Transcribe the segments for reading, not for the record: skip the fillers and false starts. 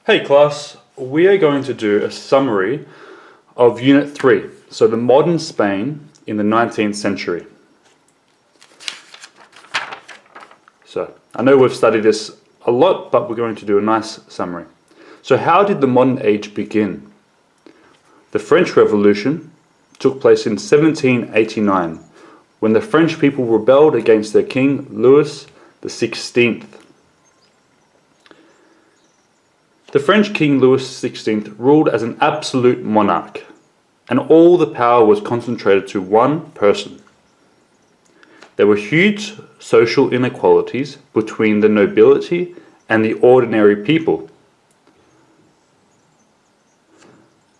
Hey class, we are going to do a summary of Unit 3, so the modern Spain in the 19th century. So, I know we've studied this a lot, but we're going to do a nice summary. So how did the modern age begin? The French Revolution took place in 1789, when the French people rebelled against their king, Louis XVI. The French king Louis XVI ruled as an absolute monarch, and all the power was concentrated to one person. There were huge social inequalities between the nobility and the ordinary people.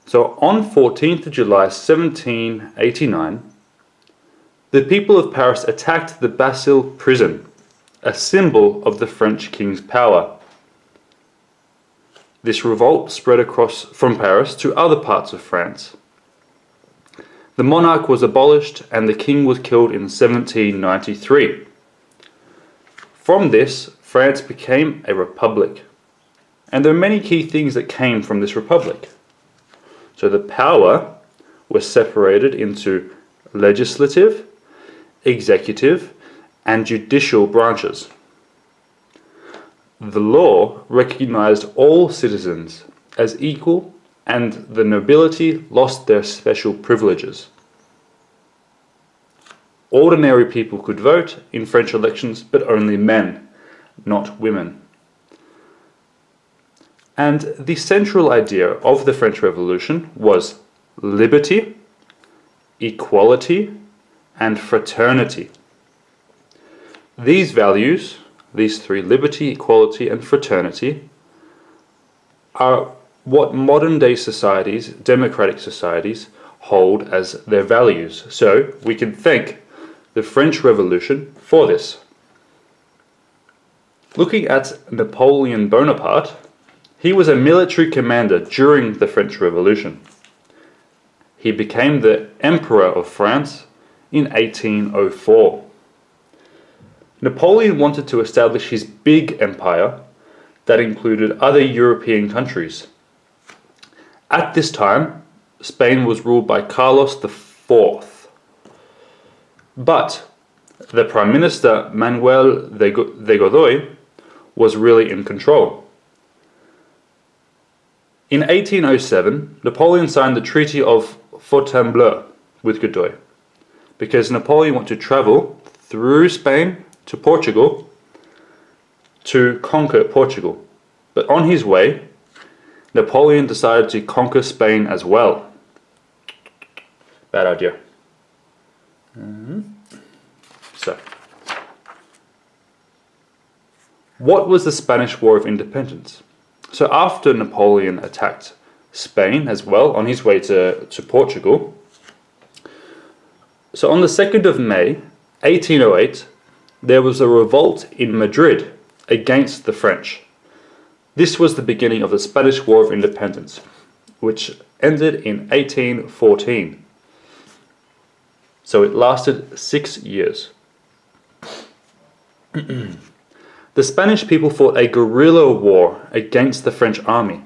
So on 14th of July 1789, the people of Paris attacked the Bastille prison, a symbol of the French king's power. This revolt spread across from Paris to other parts of France. The monarch was abolished and the king was killed in 1793. From this, France became a republic. And there are many key things that came from this republic. So the power was separated into legislative, executive, and judicial branches. The law recognized all citizens as equal, and the nobility lost their special privileges. Ordinary people could vote in French elections, but only men, not women. And the central idea of the French Revolution was liberty, equality, and fraternity. These values, these three, liberty, equality, and fraternity, are what modern day societies, democratic societies, hold as their values. So we can thank the French Revolution for this. Looking at Napoleon Bonaparte, he was a military commander during the French Revolution. He became the Emperor of France in 1804. Napoleon wanted to establish his big empire that included other European countries. At this time, Spain was ruled by Carlos IV. But the Prime Minister Manuel de Godoy was really in control. In 1807, Napoleon signed the Treaty of Fontainebleau with Godoy, because Napoleon wanted to travel through Spain to Portugal to conquer Portugal. But on his way, Napoleon decided to conquer Spain as well. Bad idea. So, what was the Spanish War of Independence? So after Napoleon attacked Spain as well on his way to Portugal, so on the 2nd of May 1808, there was a revolt in Madrid against the French. This was the beginning of the Spanish War of Independence, which ended in 1814. So it lasted 6 years. The Spanish people fought a guerrilla war against the French army.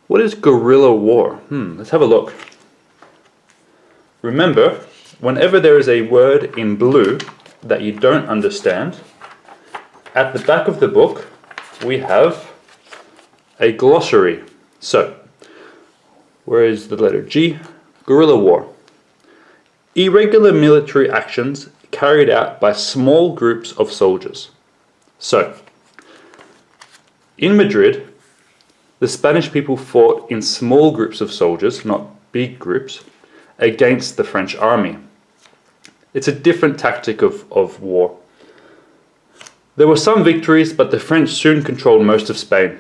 What is guerrilla war? Let's have a look. Remember, whenever there is a word in blue that you don't understand, at the back of the book we have a glossary. So, where is the letter G? Guerrilla war. Irregular military actions carried out by small groups of soldiers. So, in Madrid, the Spanish people fought in small groups of soldiers, not big groups, against the French army. It's a different tactic of war. There were some victories, but the French soon controlled most of Spain.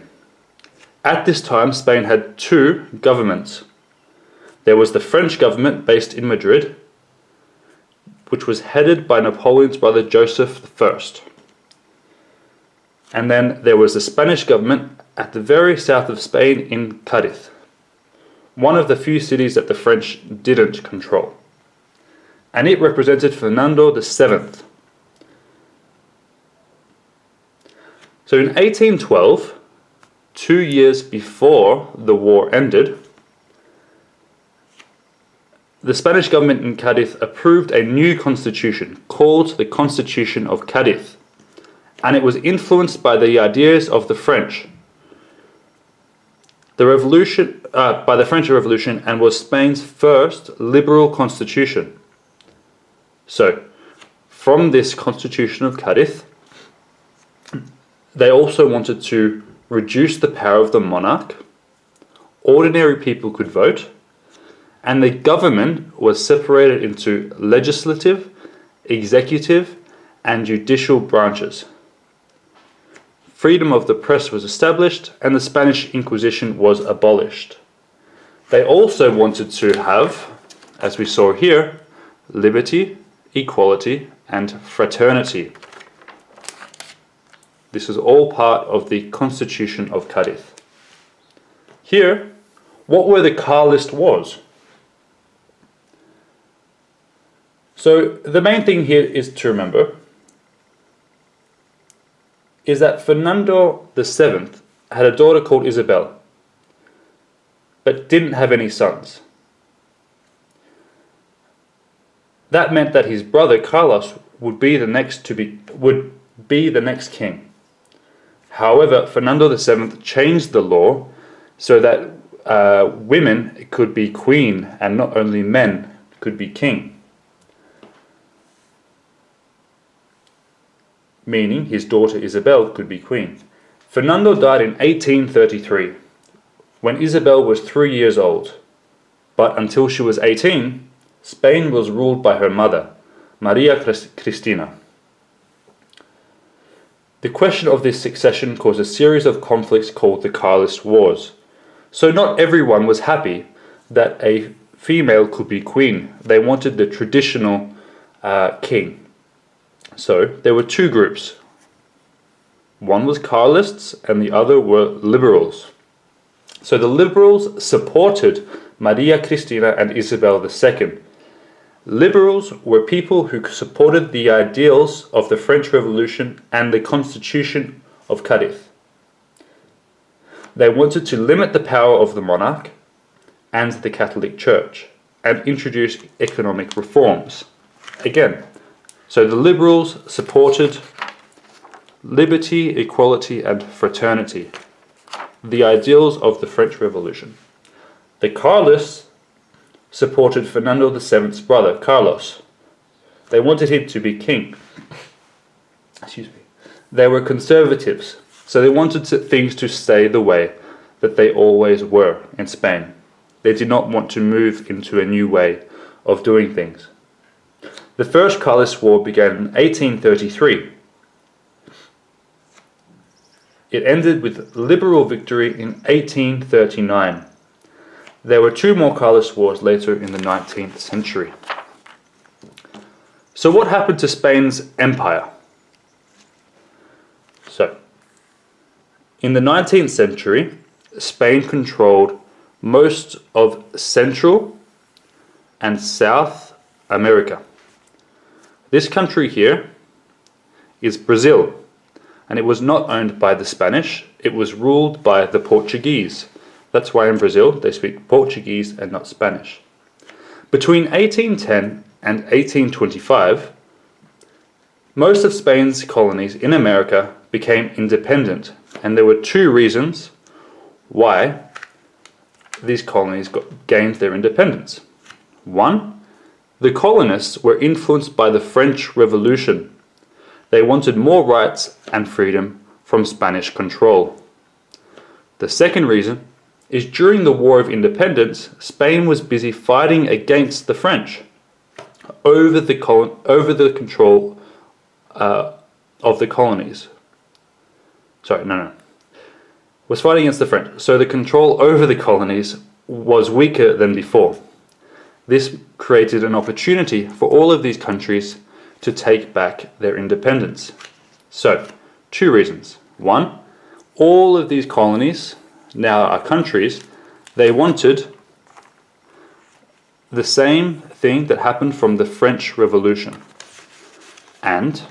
At this time, Spain had two governments. There was the French government based in Madrid, which was headed by Napoleon's brother Joseph I. And then there was the Spanish government at the very south of Spain in Cadiz, one of the few cities that the French didn't control. And it represented Fernando VII. So in 1812, 2 years before the war ended, the Spanish government in Cadiz approved a new constitution called the Constitution of Cadiz, and it was influenced by the ideas of the French. By the French Revolution, and was Spain's first liberal constitution. So, from this Constitution of Cadiz, they also wanted to reduce the power of the monarch, ordinary people could vote, and the government was separated into legislative, executive, and judicial branches. Freedom of the press was established, and the Spanish Inquisition was abolished. They also wanted to have, as we saw here, liberty, equality, and fraternity. This is all part of the Constitution of Cadiz. Here, what were the Carlist Wars? So the main thing here is to remember is that Fernando VII had a daughter called Isabel, but didn't have any sons. That meant that his brother Carlos would be the next king. However, Fernando VII changed the law so that women could be queen and not only men could be king. Meaning his daughter Isabel could be queen. Fernando died in 1833, when Isabel was 3 years old. But until she was 18, Spain was ruled by her mother, Maria Cristina. The question of this succession caused a series of conflicts called the Carlist Wars. So not everyone was happy that a female could be queen. They wanted the traditional king. So there were two groups. One was Carlists and the other were liberals. So the liberals supported Maria Cristina and Isabel II. Liberals were people who supported the ideals of the French Revolution and the Constitution of Cadiz. They wanted to limit the power of the monarch and the Catholic Church and introduce economic reforms. Again, so the liberals supported liberty, equality, and fraternity, the ideals of the French Revolution. The Carlists supported Fernando VII's brother, Carlos. They wanted him to be king. They were conservatives, so they wanted things to stay the way that they always were in Spain. They did not want to move into a new way of doing things. The First Carlist War began in 1833. It ended with liberal victory in 1839. There were two more Carlist Wars later in the 19th century. So what happened to Spain's empire? So, in the 19th century, Spain controlled most of Central and South America. This country here is Brazil, and it was not owned by the Spanish, it was ruled by the Portuguese. That's why in Brazil they speak Portuguese and not Spanish. Between 1810 and 1825, most of Spain's colonies in America became independent, and there were two reasons why these colonies gained their independence. One, the colonists were influenced by the French Revolution. They wanted more rights and freedom from Spanish control. The second reason is during the War of Independence, Spain was busy fighting against the French over the control of the colonies. Was fighting against the French, so the control over the colonies was weaker than before. This created an opportunity for all of these countries to take back their independence. So, two reasons. One, all of these colonies now are countries. They wanted the same thing that happened from the French Revolution. And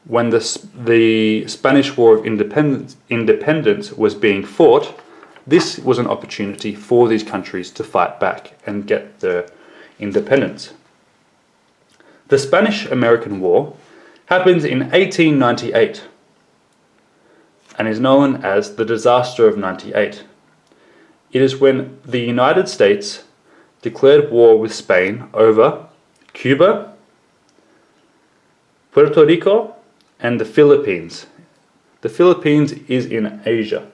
when the Spanish War of Independence was being fought, this was an opportunity for these countries to fight back and get their independence. The Spanish-American War happened in 1898 and is known as the Disaster of 98. It is when the United States declared war with Spain over Cuba, Puerto Rico, and the Philippines. The Philippines is in Asia.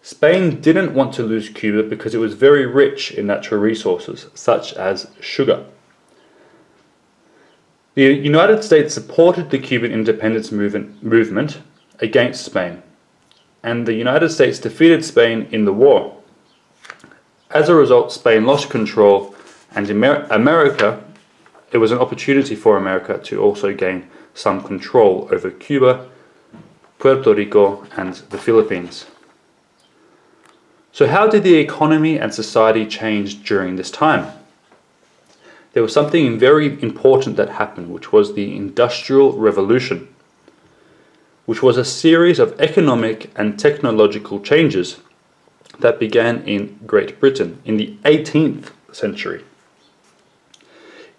Spain didn't want to lose Cuba because it was very rich in natural resources, such as sugar. The United States supported the Cuban independence movement against Spain, and the United States defeated Spain in the war. As a result, Spain lost control, and it was an opportunity for America to also gain some control over Cuba, Puerto Rico, and the Philippines. So how did the economy and society change during this time? There was something very important that happened, which was the Industrial Revolution, which was a series of economic and technological changes that began in Great Britain in the 18th century.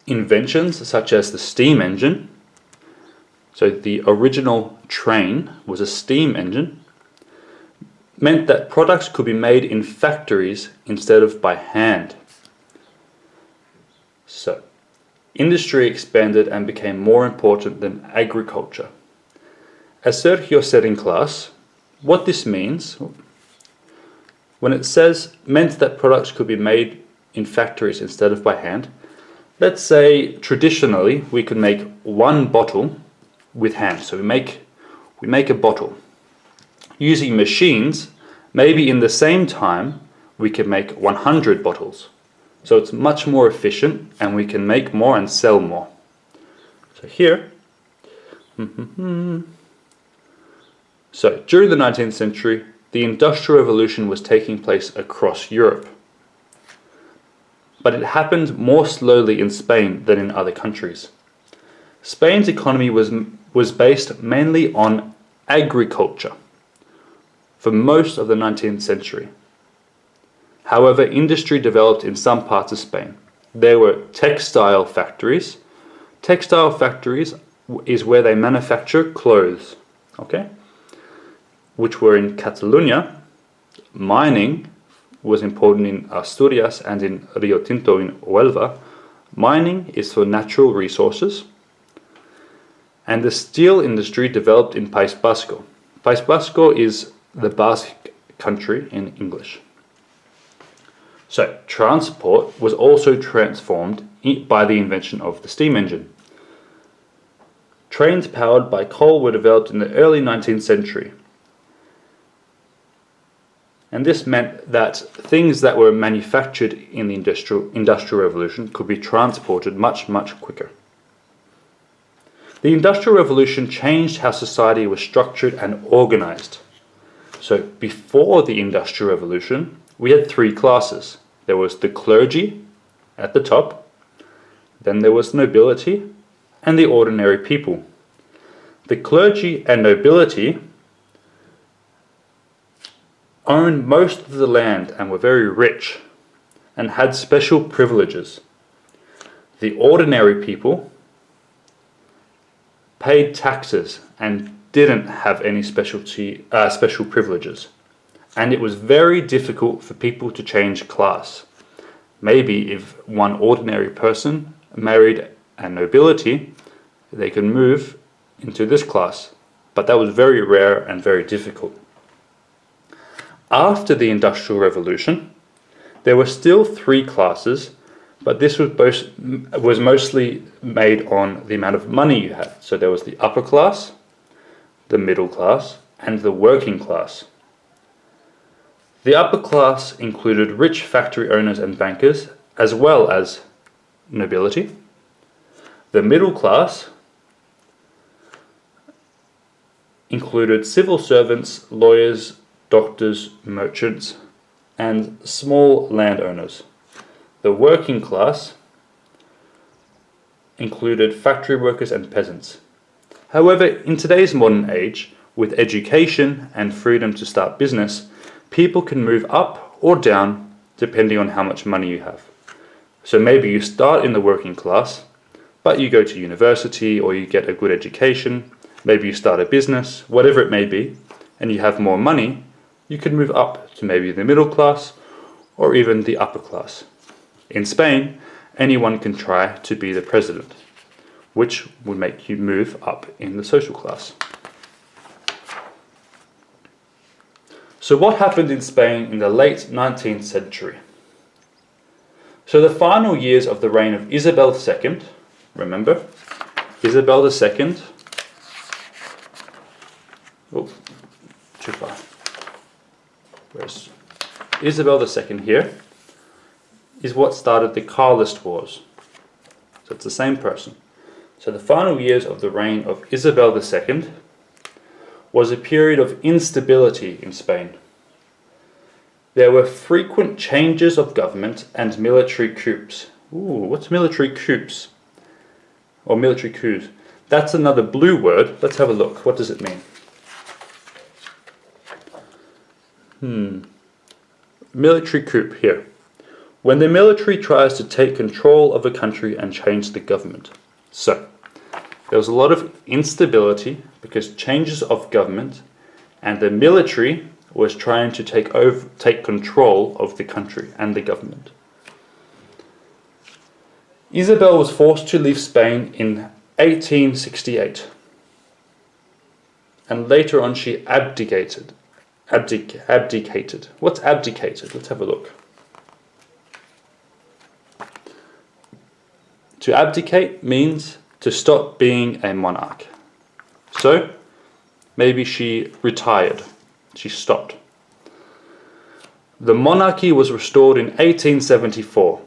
Inventions such as the steam engine, so the original train was a steam engine, meant that products could be made in factories instead of by hand. So, industry expanded and became more important than agriculture. As Sergio said in class, what this means, when it says meant that products could be made in factories instead of by hand, let's say traditionally we could make one bottle with hand. So we make a bottle. Using machines, maybe in the same time we can make 100 bottles. So it's much more efficient and we can make more and sell more. So here, so during the 19th century, the Industrial Revolution was taking place across Europe. But it happened more slowly in Spain than in other countries. Spain's economy was based mainly on agriculture for most of the 19th century. However, industry developed in some parts of Spain. There were textile factories. Textile factories is where they manufacture clothes, okay? Which were in Catalonia. Mining was important in Asturias and in Rio Tinto in Huelva. Mining is for natural resources. And the steel industry developed in País Vasco. País Vasco is the Basque country in English. So, transport was also transformed by the invention of the steam engine. Trains powered by coal were developed in the early 19th century. And this meant that things that were manufactured in the Industrial Revolution could be transported much, much quicker. The Industrial Revolution changed how society was structured and organized. So before the Industrial Revolution, we had three classes. There was the clergy at the top, then there was nobility, and the ordinary people. The clergy and nobility owned most of the land and were very rich and had special privileges. The ordinary people paid taxes and didn't have any special privileges. And it was very difficult for people to change class. Maybe if one ordinary person married a nobility, they could move into this class. But that was very rare and very difficult. After the Industrial Revolution, there were still three classes, but this was mostly made on the amount of money you had. So there was the upper class, the middle class, and the working class. The upper class included rich factory owners and bankers, as well as nobility. The middle class included civil servants, lawyers, doctors, merchants, and small landowners. The working class included factory workers and peasants. However, in today's modern age, with education and freedom to start business, people can move up or down depending on how much money you have. So maybe you start in the working class, but you go to university or you get a good education, maybe you start a business, whatever it may be, and you have more money, you can move up to maybe the middle class or even the upper class. In Spain, anyone can try to be the president, which would make you move up in the social class. So what happened in Spain in the late 19th century? So the final years of the reign of Isabel II, remember, Isabel II, oh, too far. Where's Isabel II here, is what started the Carlist Wars. So it's the same person. So the final years of the reign of Isabel II was a period of instability in Spain. There were frequent changes of government and military coups. Ooh, what's military coups? Or military coups? That's another blue word. Let's have a look. What does it mean? Military coup here. When the military tries to take control of a country and change the government. So, there was a lot of instability because changes of government, and the military was trying to take control of the country and the government. Isabel was forced to leave Spain in 1868, and later on she abdicated. Abdicated. What's abdicated? Let's have a look. To abdicate means to stop being a monarch. So, maybe she retired. She stopped. The monarchy was restored in 1874.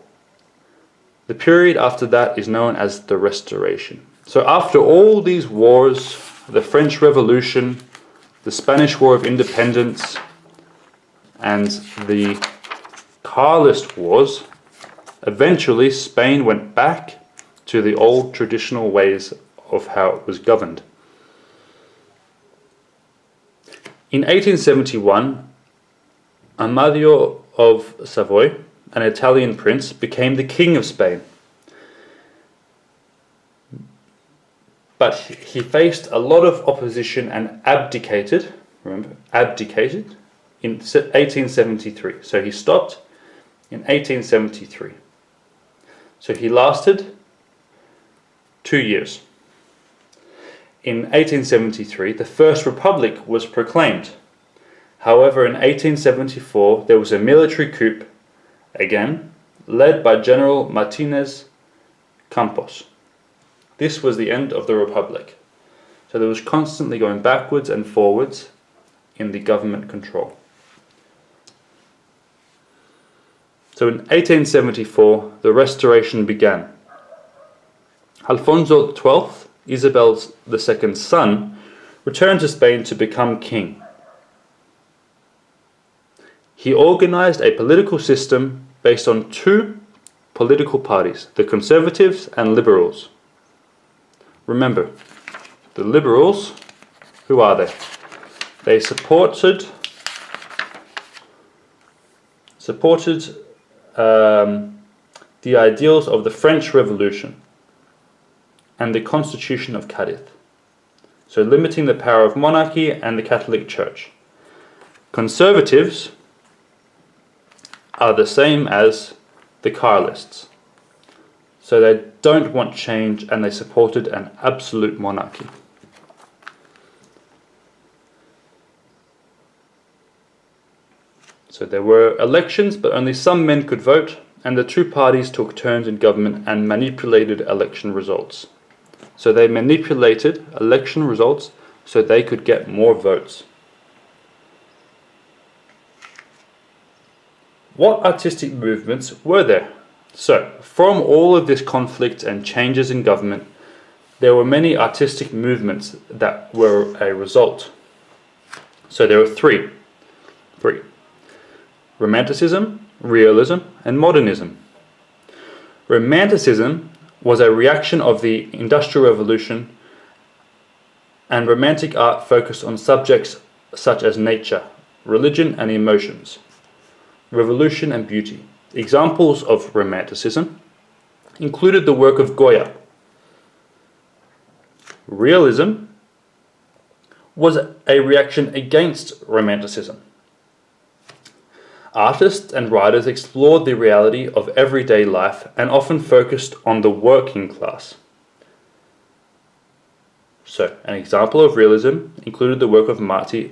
The period after that is known as the Restoration. So after all these wars, the French Revolution, the Spanish War of Independence, and the Carlist Wars, eventually Spain went back to the old traditional ways of how it was governed. In 1871, Amadeo of Savoy, an Italian prince, became the king of Spain. But he faced a lot of opposition and abdicated, remember, abdicated, in 1873. So he stopped in 1873. So he lasted 2 years. In 1873, the First Republic was proclaimed. However, in 1874, there was a military coup, again, led by General Martinez Campos. This was the end of the Republic. So there was constantly going backwards and forwards in the government control. So in 1874, the Restoration began. Alfonso XII, Isabel II's son, returned to Spain to become king. He organized a political system based on two political parties, the Conservatives and Liberals. Remember, the Liberals, who are they? They supported the ideals of the French Revolution and the Constitution of Cadiz. So limiting the power of monarchy and the Catholic Church. Conservatives are the same as the Carlists. So they don't want change and they supported an absolute monarchy. So there were elections, but only some men could vote, and the two parties took turns in government and manipulated election results. So they manipulated election results so they could get more votes. What artistic movements were there? So, from all of this conflict and changes in government, there were many artistic movements that were a result. So there were three. Romanticism, Realism, and Modernism. Romanticism was a reaction of the Industrial Revolution, and Romantic art focused on subjects such as nature, religion and emotions, revolution and beauty. Examples of Romanticism included the work of Goya. Realism was a reaction against Romanticism. Artists and writers explored the reality of everyday life and often focused on the working class. So, an example of realism included the work of Martí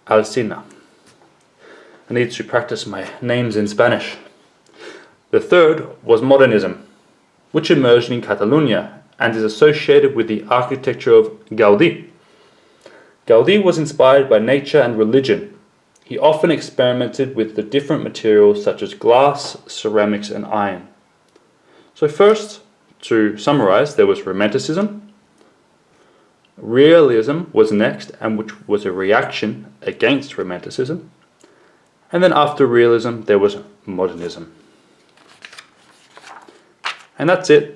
Alsina. I need to practice my names in Spanish. The third was modernism, which emerged in Catalonia and is associated with the architecture of Gaudí. Gaudí was inspired by nature and religion. He often experimented with the different materials such as glass, ceramics and iron. So first, to summarize, there was Romanticism. Realism was next, and which was a reaction against Romanticism. And then after realism, there was modernism. And that's it.